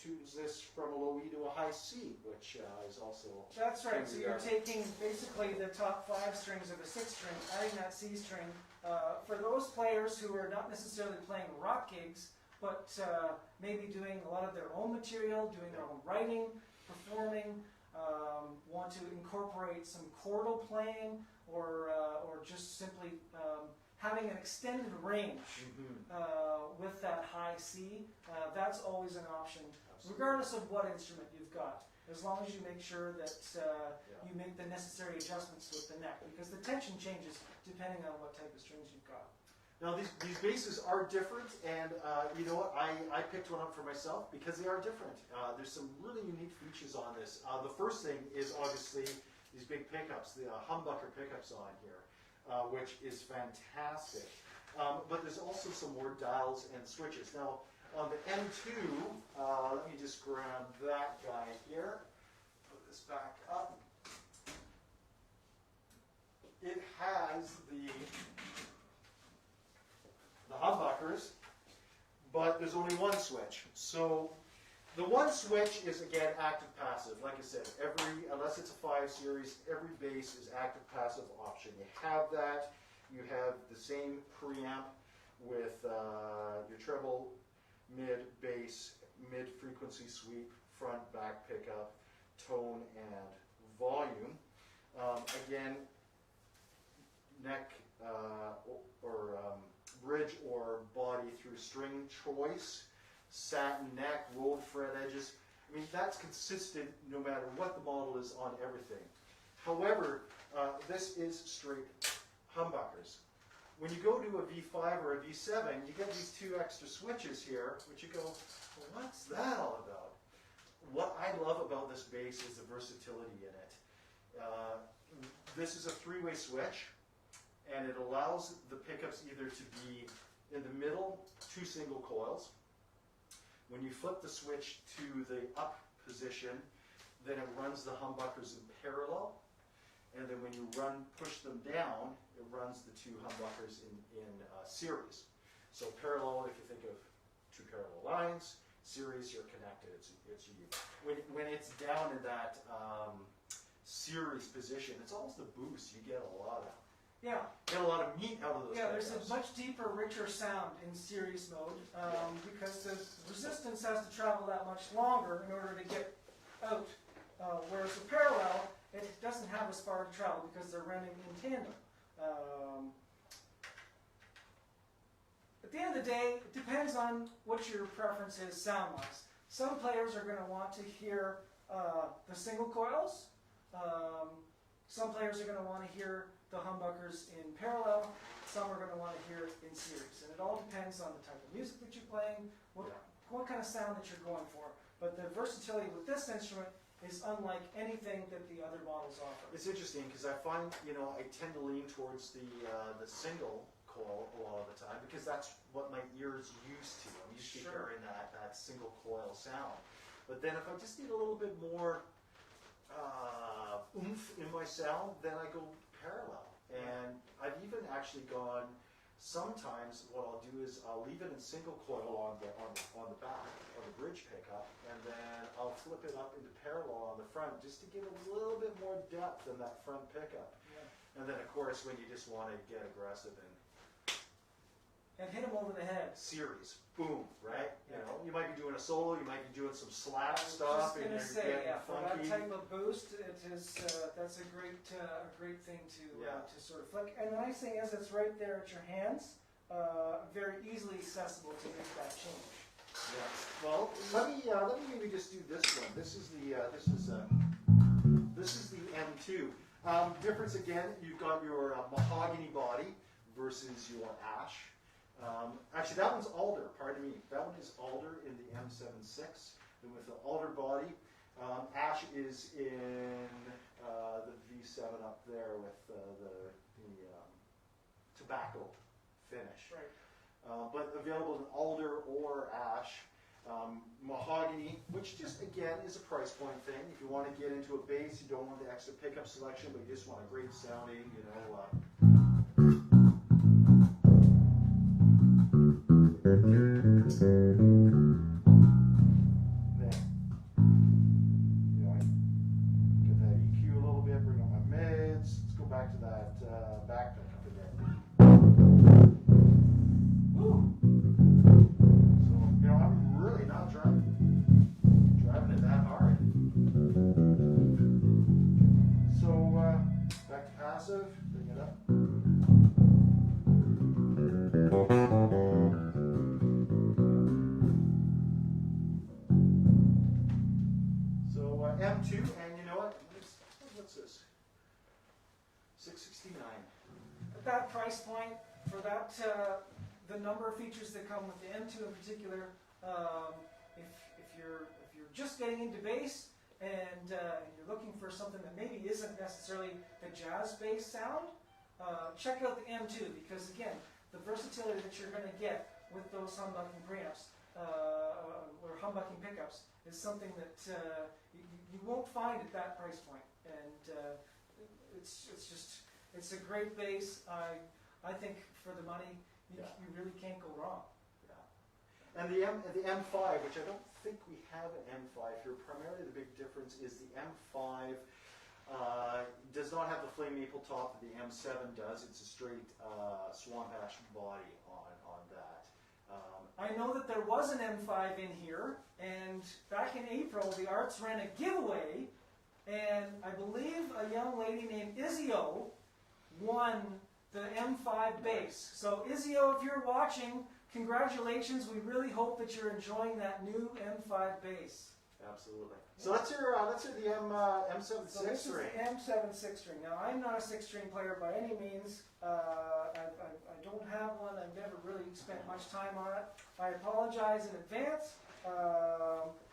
tunes this from a low E to a high C, which is also. That's right. So you're taking basically the top 5 strings of a 6-string, adding that C string. For those players who are not necessarily playing rock gigs, but maybe doing a lot of their own material, doing their own writing, performing, want to incorporate some chordal playing, or just simply having an extended range with that high C, that's always an option, regardless of what instrument you've got. As long as you make sure that you make the necessary adjustments with the neck, because the tension changes depending on what type of strings you've got. Now these basses are different, and you know what? I picked one up for myself because they are different. There's some really unique features on this. The first thing is obviously these big pickups, the humbucker pickups on here, which is fantastic. But there's also some more dials and switches. Now, on the M2, let me just grab that guy here, put this back up. It has the humbuckers, but there's only one switch. So the one switch is, again, active-passive. Like I said, unless it's a 5 series, every bass is active-passive option. You have that. You have the same preamp with your treble, mid, bass, mid-frequency sweep, front, back pickup, tone, and volume. Again, neck or bridge or body through string choice, satin neck, rolled fret edges. I mean, that's consistent no matter what the model is on everything. However, this is straight humbuckers. When you go to a V5 or a V7, you get these 2 extra switches here, which you go, well, what's that all about? What I love about this bass is the versatility in it. This is a 3-way switch, and it allows the pickups either to be in the middle, 2 single coils. When you flip the switch to the up position, then it runs the humbuckers in parallel. And then when you push them down, it runs the 2 humbuckers in series. So parallel, if you think of 2 parallel lines, series, you're connected. It's when it's down in that series position, it's almost a boost. You get a lot of meat out of those. Yeah, there's pickups. a much deeper, richer sound in series mode because the resistance has to travel that much longer in order to get out. Whereas the parallel, it doesn't have as far to travel because they're running in tandem. At the end of the day, it depends on what your preference is sound-wise. Some players are going to want to hear the single coils. Some players are going to want to hear the humbuckers in parallel. Some are going to want to hear it in series. And it all depends on the type of music that you're playing, what kind of sound that you're going for. But the versatility with this instrument is unlike anything that the other models offer. It's interesting because I find, I tend to lean towards the single coil a lot of the time because that's what my ears used to. I'm used to hearing that single coil sound. But then if I just need a little bit more oomph in my sound, then I go parallel. And I've even actually gone, sometimes what I'll do is I'll leave it in single coil on the back, on the bridge pickup, and then I'll flip it up into parallel on the front just to give a little bit more depth in that front pickup. Yeah. And then of course when you just want to get aggressive and hit them over the head. Series, boom, right? Yeah. You might be doing a solo, you might be doing some slap I stuff, was and just you're going to say, getting for funky. that type of boost, it is that's a great thing to sort of flick. And the nice thing is, it's right there at your hands, very easily accessible to make that change. Yeah. Well, let me maybe just do this one. This is the M2. Difference again, you've got your mahogany body versus your ash. Actually, that one's alder, pardon me. That one is alder in the M76, and with the alder body. Ash is in the V7 up there with the tobacco finish. Right. But available in alder or ash. Mahogany, which just again is a price point thing. If you want to get into a bass, you don't want the extra pickup selection, but you just want a great sounding, get that EQ a little bit, bring up my mids. Let's go back to that back pickup again. Woo! So, I'm really not driving it that hard. So, back to passive, bring it up. M2, and you know what? What's this? $669. At that price point, for that, the number of features that come with the M2 in particular, if you're just getting into bass and you're looking for something that maybe isn't necessarily the jazz-based sound, check out the M2, because again, the versatility that you're going to get with those humbucking preamps or humbucking pickups is something that you won't find at that price point, and it's a great bass. I think for the money, you really can't go wrong. Yeah. And the M5, which I don't think we have an M5 here. Primarily, the big difference is the M5 does not have the flame maple top that the M7 does. It's a straight swamp ash body on that. I know that there was an M5 in here, and back in April, the Arts ran a giveaway, and I believe a young lady named Izio won the M5 bass. So Izio, if you're watching, congratulations. We really hope that you're enjoying that new M5 bass. Absolutely. So let's hear the M7 So this is string. the M7 6-string. Now, I'm not a 6-string player by any means. I don't have one. I've never really spent much time on it. I apologize in advance.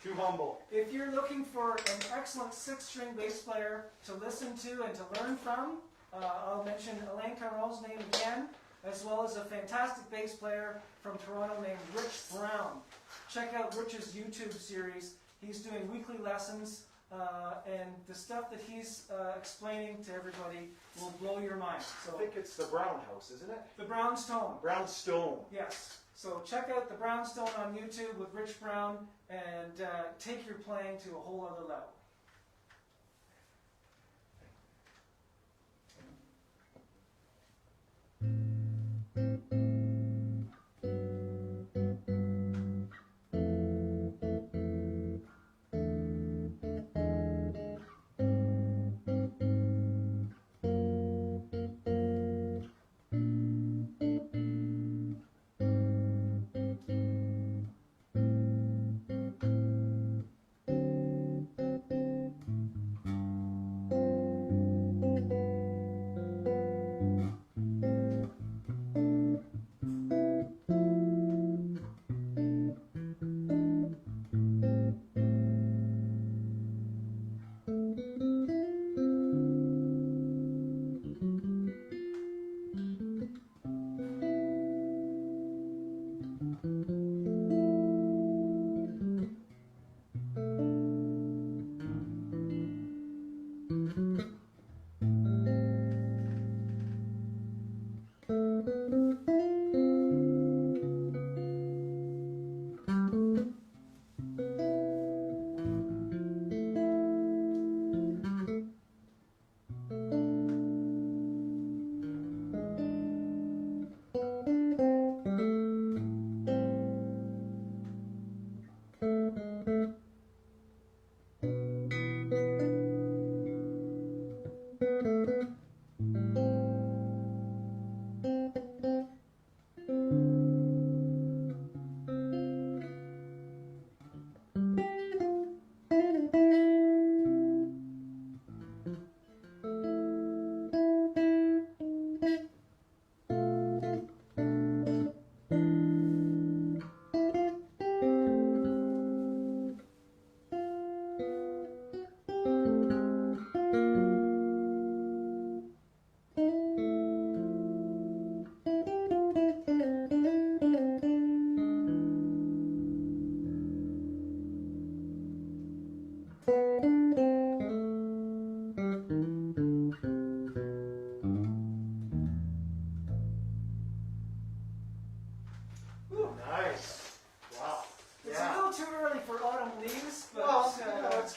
Too humble. If you're looking for an excellent 6-string bass player to listen to and to learn from, I'll mention Alain Caron's name again, as well as a fantastic bass player from Toronto named Rich Brown. Check out Rich's YouTube series. He's doing weekly lessons, and the stuff that he's explaining to everybody will blow your mind. So, I think it's the Brown House, isn't it? the Brownstone. Brownstone. Yes. So check out the Brownstone on YouTube with Rich Brown, and take your playing to a whole other level.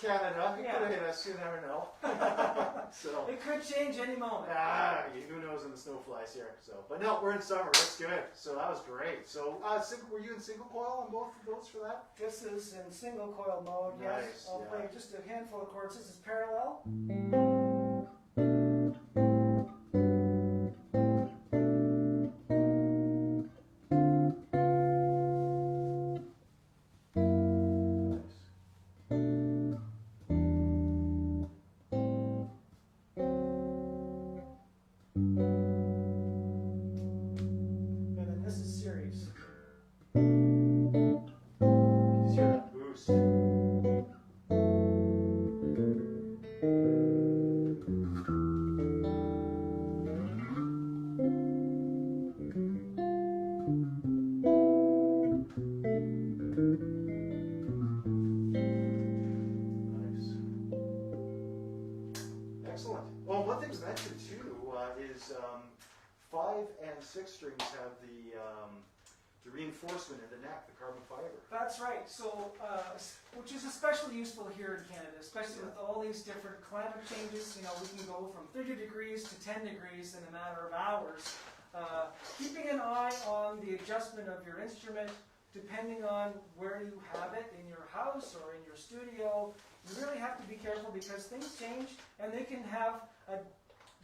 Canada. It Yeah. could have hit us. You never know. So It could change any moment. who knows when the snow flies here. So, but no, we're in summer. That's good. So that was great. So, were you in single coil on both of those for that? This is in single coil mode. Nice, Yes, I'll yeah. play just a handful of chords. This is parallel. And then this is series. You hear that boost? 6 strings have the reinforcement in the neck, the carbon fiber. That's right. So, which is especially useful here in Canada, especially with all these different climate changes. You know, we can go from 30 degrees to 10 degrees in a matter of hours. Keeping an eye on the adjustment of your instrument, depending on where you have it, in your house or in your studio, you really have to be careful because things change and they can have a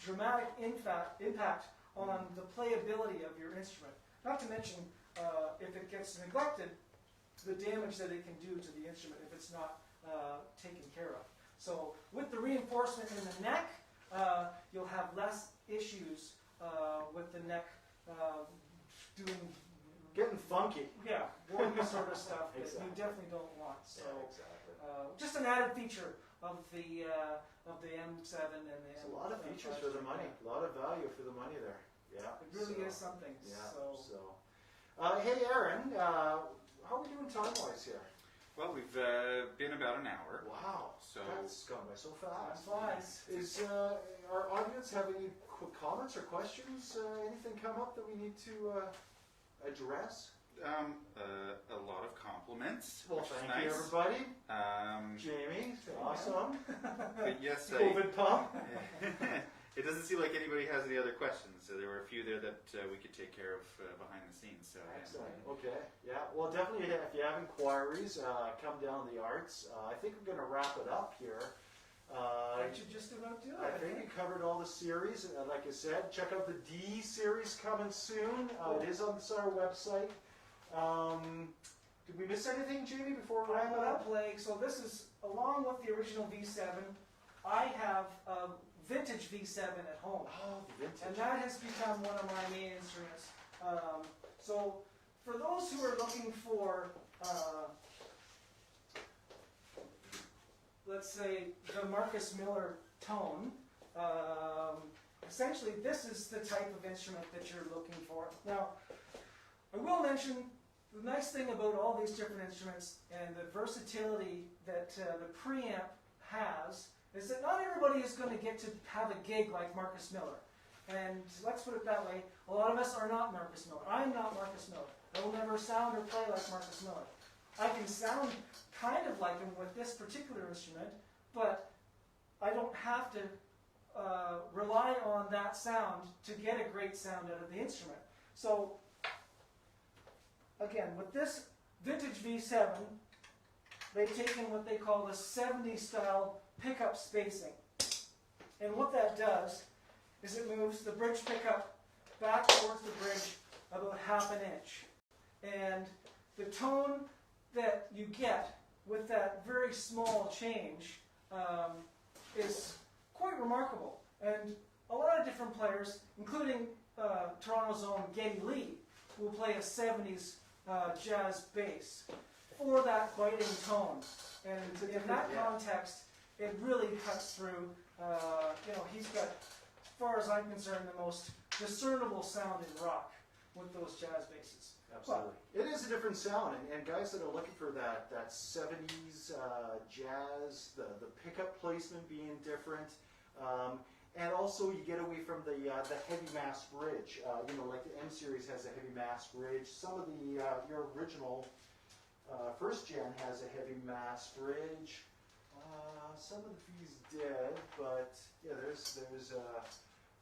dramatic impact on the playability of your instrument. Not to mention, if it gets neglected, the damage that it can do to the instrument if it's not taken care of. So with the reinforcement in the neck, you'll have less issues with the neck doing... Getting funky. Yeah, warpy sort of stuff that Exactly. you definitely don't want. So, Yeah, exactly. just an added feature of the M7 and the It's M. a lot of features for the money. A lot of value for the money there. Yeah. It really so, is something. Yeah. So, Hey, Aaron, how are we doing time-wise here? Well, we've been about an hour. Wow. So That's gone by so time fast. flies. Is our audience have any quick comments or questions? Anything come up that we need to address? a lot of compliments, Well, which is thank you, nice. everybody. Um, Jamie, awesome. but yes, COVID pump. it doesn't seem like anybody has any other questions. So there were a few there that we could take care of behind the scenes. So Excellent. Okay. Yeah. Well, definitely, if you have inquiries, come down to the arts. I think we're going to wrap it up here. That should just about do it. I think we covered all the series. Like I said, check out the D series coming soon. It is on the Sire website. Did we miss anything, Jamie, before we wrap it up? So this is, along with the original V7, I have a vintage V7 at home. Oh, the vintage. And that has become one of my main instruments. So for those who are looking for, let's say, the Marcus Miller tone, essentially this is the type of instrument that you're looking for. Now, I will mention the nice thing about all these different instruments and the versatility that the preamp has is that not everybody is going to get to have a gig like Marcus Miller. And let's put it that way, a lot of us are not Marcus Miller. I'm not Marcus Miller. I will never sound or play like Marcus Miller. I can sound kind of like him with this particular instrument, but I don't have to rely on that sound to get a great sound out of the instrument. So, again, with this vintage V7, they've taken what they call the 70s style pickup spacing. And what that does is it moves the bridge pickup back towards the bridge about ½ an inch. And the tone that you get with that very small change is quite remarkable. And a lot of different players, including Toronto's own Geddy Lee, will play a 70s jazz bass for that biting tone. And in that context, it really cuts through. He's got, as far as I'm concerned, the most discernible sound in rock with those jazz basses. Absolutely. It is a different sound, and guys that are looking for that 70s jazz, the pickup placement being different, and also you get away from the heavy mass bridge. Like the M series has a heavy mass bridge. Some of the your original first gen has a heavy mass bridge. Some of the V's did, but yeah, there's the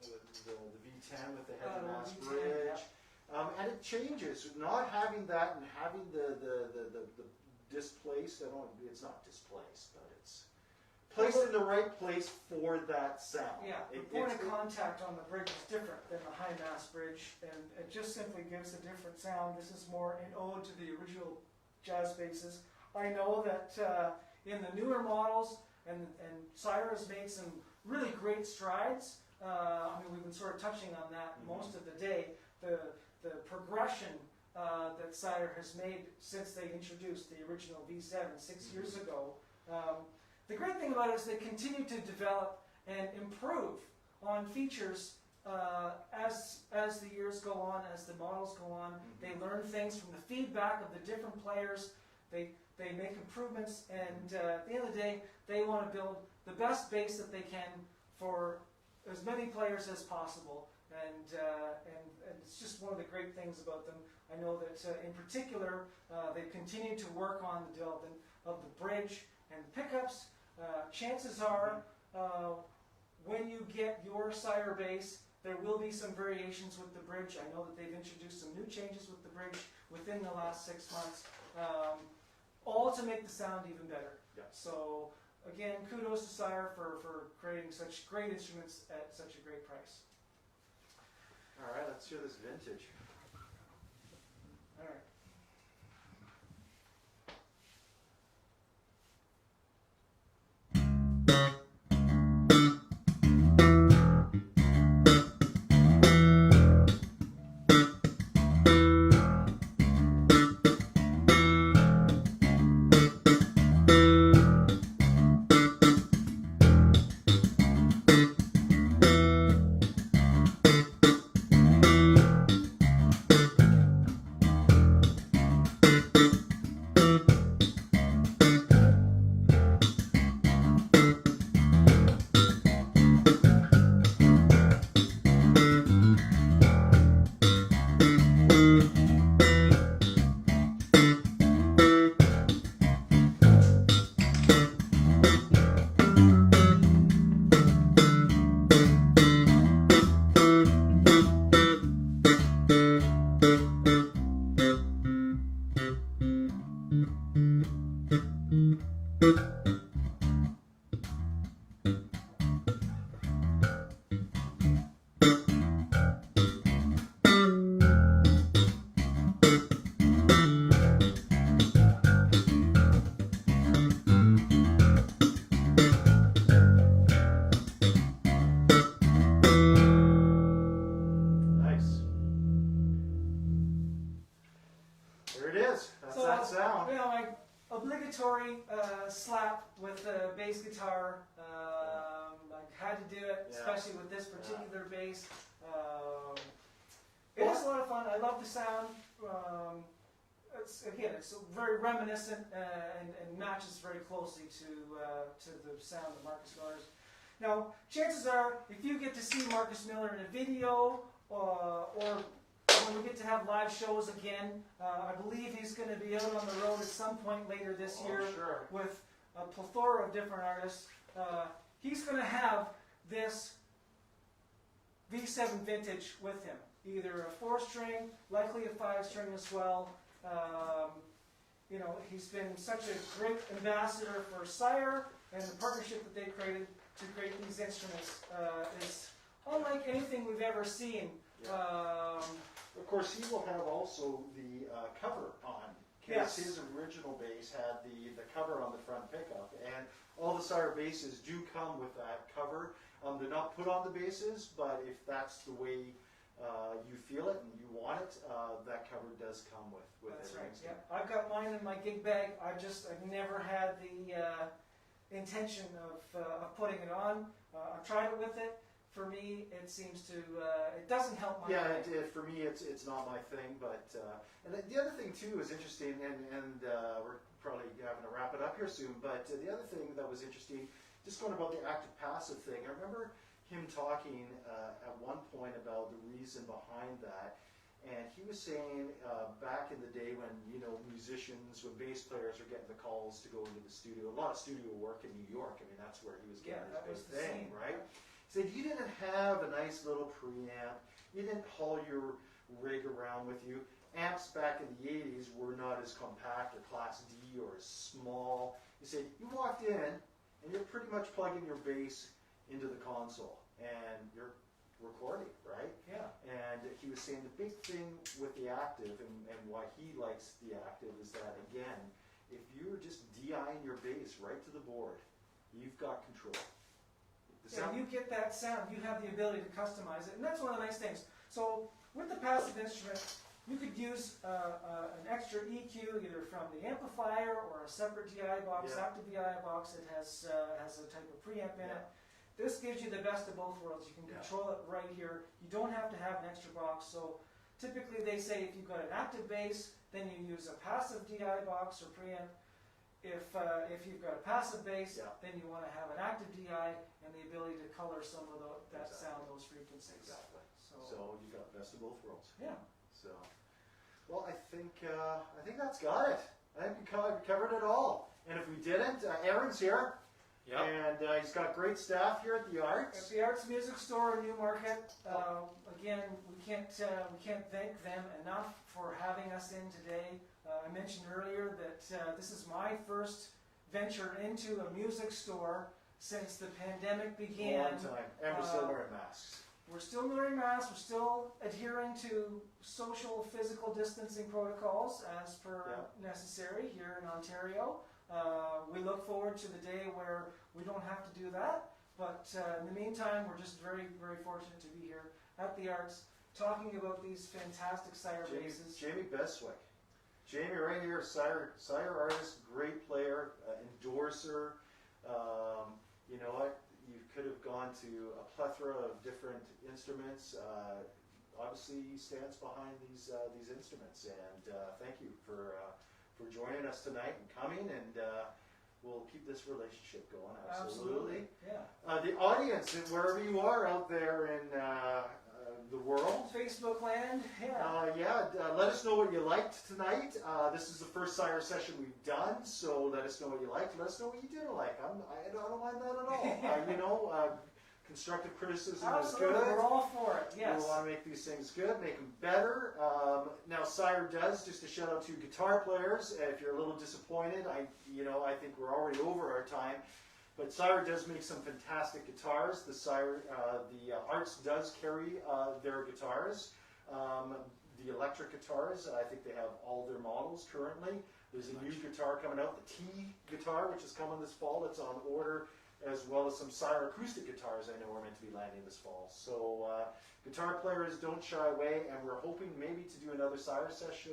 V10 with the heavy mass V10, bridge. yeah. And it changes. Not having that and having the displaced, it's not displaced, but it's placed in the right place for that sound. Yeah, the point of contact on the bridge is different than the high mass bridge, and it just simply gives a different sound. This is more an ode to the original jazz basses. I know that in the newer models, and Sire has made some really great strides. We've been sort of touching on that most of the day. The progression that Sire has made since they introduced the original V7 6 years ago. The great thing about it is they continue to develop and improve on features as the years go on, as the models go on. They learn things from the feedback of the different players. They make improvements, and at the end of the day, they want to build the best bass that they can for as many players as possible. and it's just one of the great things about them. I know that in particular, they've continued to work on the development of the bridge and the pickups. Chances are, when you get your Sire Bass, there will be some variations with the bridge. I know that they've introduced some new changes with the bridge within the last 6 months, all to make the sound even better. Yeah. So again, kudos to Sire for creating such great instruments at such a great price. All right, let's hear this vintage. All right. Nice. There it is. That's So, that sound. you know, my obligatory slap with the bass guitar. I had to do it, Yeah. especially with this particular bass. It is a lot of fun. I love the sound. It's very reminiscent and matches very closely to the sound that Marcus Miller's. Now, chances are, if you get to see Marcus Miller in a video or when we get to have live shows again, I believe he's going to be out on the road at some point later this year Sure. with a plethora of different artists. He's going to have this V7 vintage with him, either a 4-string, likely a 5-string as well. You know, he's been such a great ambassador for Sire, and the partnership that they created to create these instruments is unlike anything we've ever seen. Of course, he will have also the cover on. Yes. His original bass had the cover on the front pickup, and all the Sire basses do come with that cover. They're not put on the basses, but if that's the way you feel it and you want it, that cover does come with That's it. right. Yeah, I've got mine in my gig bag. I've never had the intention of putting it on. I've tried it with it. For me, it seems to it doesn't help my Yeah, playing. for me, it's not my thing. But and the other thing too is interesting, and we're probably having to wrap it up here soon. But the other thing that was interesting, just going about the active passive thing. I remember him talking at one point about the reason behind that. And he was saying back in the day when, you know, musicians, when bass players were getting the calls to go into the studio, a lot of studio work in New York. I mean, that's where he was getting that his was big the thing, scene. right? He said you didn't have a nice little preamp. You didn't haul your rig around with you. Amps back in the 80s were not as compact or Class D or as small. He said you walked in and you're pretty much plugging your bass into the console and you're recording, right? Yeah. And he was saying the big thing with the active and why he likes the active is that, again, if you're just DIing your bass right to the board, you've got control. Yeah, you get that sound. You have the ability to customize it, and that's one of the nice things. So with the passive instrument, you could use an extra EQ either from the amplifier or a separate DI box, Yeah. active DI box that has a type of preamp in it. This gives you the best of both worlds. You can control it right here. You don't have to have an extra box. So typically they say if you've got an active bass, then you use a passive DI box or preamp. If you've got a passive bass, then you want to have an active DI and the ability to color some of that sound, those frequencies. Exactly. So So you got best of both worlds. Yeah. So, well, I think that's got it. I think we covered it all. And if we didn't, Aaron's here. Yep. And he's got great staff here at the Arts. At the Arts Music Store in Newmarket. Again, we can't thank them enough for having us in today. I mentioned earlier that this is my first venture into a music store since the pandemic began. A long time. And we're still wearing masks. We're still wearing masks. We're still adhering to social, physical distancing protocols as per necessary here in Ontario. We look forward to the day where we don't have to do that. But in the meantime, we're just very, very fortunate to be here at the Arts talking about these fantastic Sire basses. Jamie Bestwick. Jamie right here, Sire artist, great player, endorser. You know what? You could have gone to a plethora of different instruments. Obviously, he stands behind these instruments. And thank you for joining us tonight and coming. And we'll keep this relationship going. Absolutely. Yeah. The audience, wherever you are out there in the world. Facebook land, let us know what you liked tonight. This is the first Sire session we've done, so let us know what you liked. Let us know what you didn't like. I don't mind that at all. Constructive criticism is good. We're all for it, yes. We want to make these things good, make them better. Now, Sire does, just a shout out to guitar players. If you're a little disappointed, I think we're already over our time. But Sire does make some fantastic guitars. The Arts does carry their guitars. The electric guitars, I think they have all their models currently. There's a new guitar coming out, the T guitar, which is coming this fall. It's on order, as well as some Sire acoustic guitars I know are meant to be landing this fall. So guitar players, don't shy away, and we're hoping maybe to do another Sire session,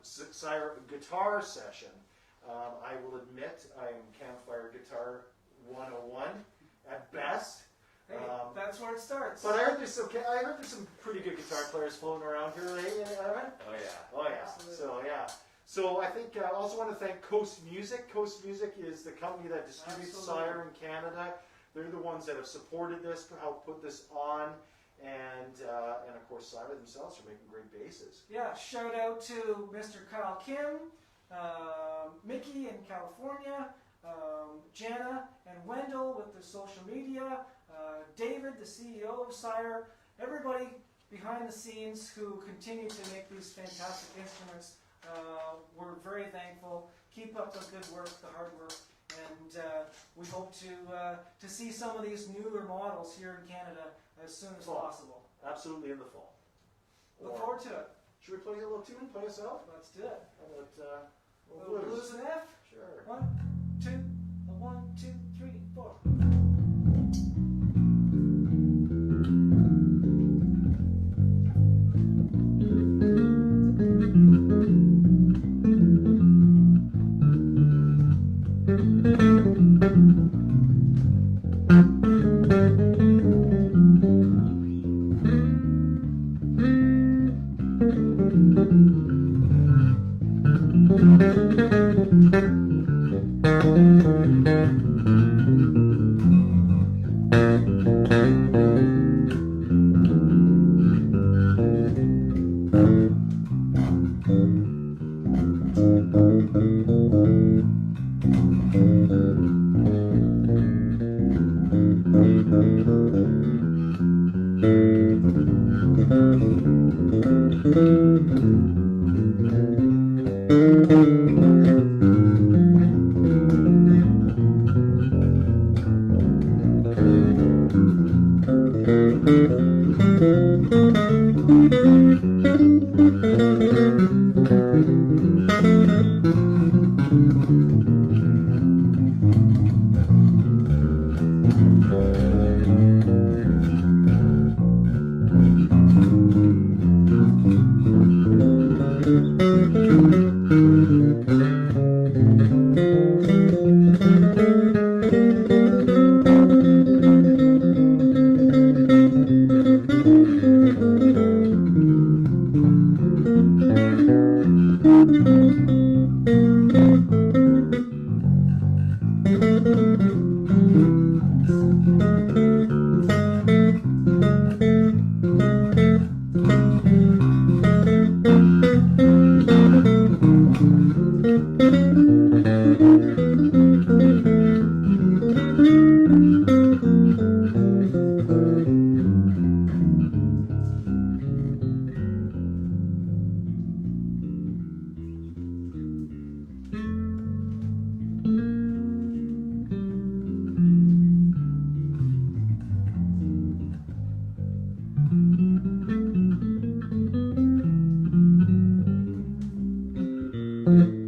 Sire guitar session. I will admit I'm Campfire Guitar 101 at best. Hey, that's where it starts. But I heard there's some pretty good guitar players floating around here, Aaron? Oh yeah. Oh yeah. Absolutely. So I think I also want to thank Coast Music. Coast Music is the company that distributes Sire in Canada. They're the ones that have supported this, helped put this on, and of course Sire themselves are making great basses. Yeah, shout out to Mr. Kyle Kim, Mickey in California, Jana and Wendell with the social media, David, the CEO of Sire, everybody behind the scenes who continue to make these fantastic instruments. We're very thankful. Keep up the good work, the hard work, and we hope to see some of these newer models here in Canada as soon as possible. Absolutely, in the fall. Look forward to it. Should we play a little tune? Play us out? Let's do it. How about Blues and F? Sure. 1, 2, 1, 2, 3, 4. Mm.